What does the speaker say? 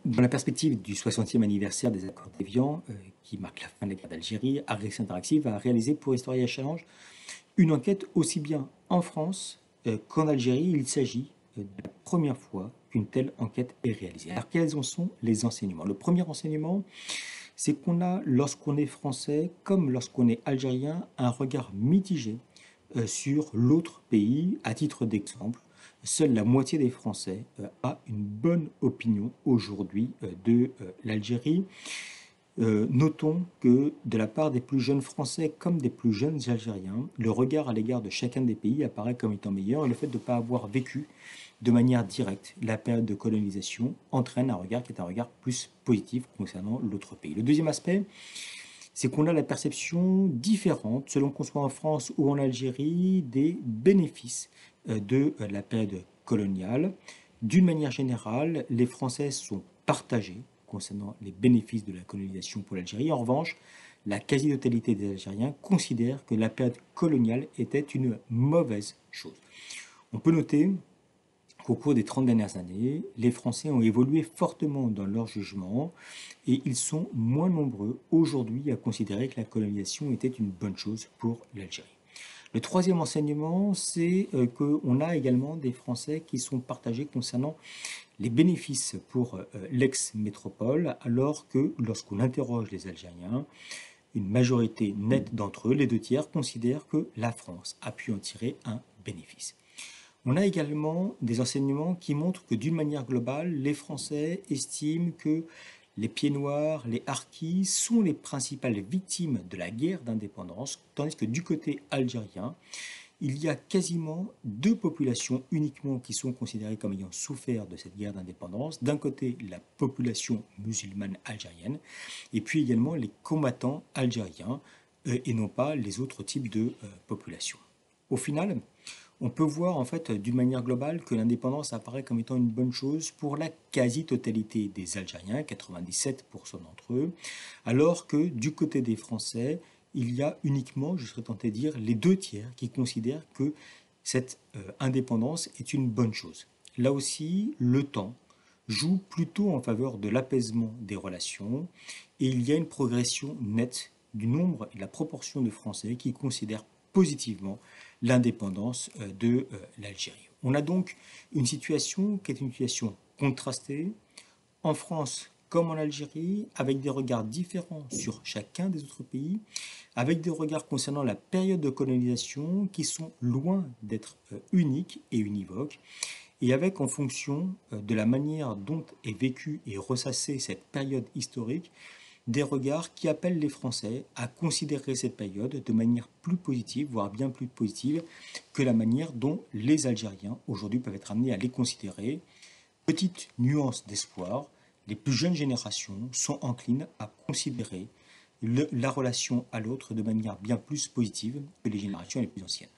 Dans la perspective du 60e anniversaire des accords d'Évian, qui marque la fin de la guerre d'Algérie, Argus Interactive a réalisé pour Historia Challenge une enquête aussi bien en France qu'en Algérie. Il s'agit de la première fois qu'une telle enquête est réalisée. Alors quels en sont les enseignements? Le premier enseignement, c'est qu'on a, lorsqu'on est français comme lorsqu'on est algérien, un regard mitigé sur l'autre pays. À titre d'exemple, seule la moitié des Français a une bonne opinion aujourd'hui de l'Algérie. Notons que de la part des plus jeunes Français comme des plus jeunes Algériens, le regard à l'égard de chacun des pays apparaît comme étant meilleur, et le fait de ne pas avoir vécu de manière directe la période de colonisation entraîne un regard qui est un regard plus positif concernant l'autre pays. Le deuxième aspect, c'est qu'on a la perception différente, selon qu'on soit en France ou en Algérie, des bénéfices de la période coloniale. D'une manière générale, les Français sont partagés concernant les bénéfices de la colonisation pour l'Algérie. En revanche, la quasi-totalité des Algériens considèrent que la période coloniale était une mauvaise chose. On peut noter qu'au cours des 30 dernières années, les Français ont évolué fortement dans leur jugement et ils sont moins nombreux aujourd'hui à considérer que la colonisation était une bonne chose pour l'Algérie. Le troisième enseignement, c'est qu'on a également des Français qui sont partagés concernant les bénéfices pour l'ex-métropole, alors que lorsqu'on interroge les Algériens, une majorité nette d'entre eux, les deux tiers, considèrent que la France a pu en tirer un bénéfice. On a également des enseignements qui montrent que d'une manière globale, les Français estiment que les pieds noirs, les harkis sont les principales victimes de la guerre d'indépendance, tandis que du côté algérien, il y a quasiment deux populations uniquement qui sont considérées comme ayant souffert de cette guerre d'indépendance. D'un côté, la population musulmane algérienne, et puis également les combattants algériens, et non pas les autres types de populations. Au final, on peut voir en fait d'une manière globale que l'indépendance apparaît comme étant une bonne chose pour la quasi-totalité des Algériens, 97% d'entre eux, alors que du côté des Français, il y a uniquement, je serais tenté de dire, les deux tiers qui considèrent que cette indépendance est une bonne chose. Là aussi, le temps joue plutôt en faveur de l'apaisement des relations et il y a une progression nette du nombre et de la proportion de Français qui considèrent positivement l'indépendance de l'Algérie. On a donc une situation qui est une situation contrastée, en France comme en Algérie, avec des regards différents sur chacun des autres pays, avec des regards concernant la période de colonisation qui sont loin d'être uniques et univoques, et avec en fonction de la manière dont est vécue et ressassée cette période historique, des regards qui appellent les Français à considérer cette période de manière plus positive, voire bien plus positive que la manière dont les Algériens aujourd'hui peuvent être amenés à les considérer. Petite nuance d'espoir, les plus jeunes générations sont enclines à considérer la relation à l'autre de manière bien plus positive que les générations les plus anciennes.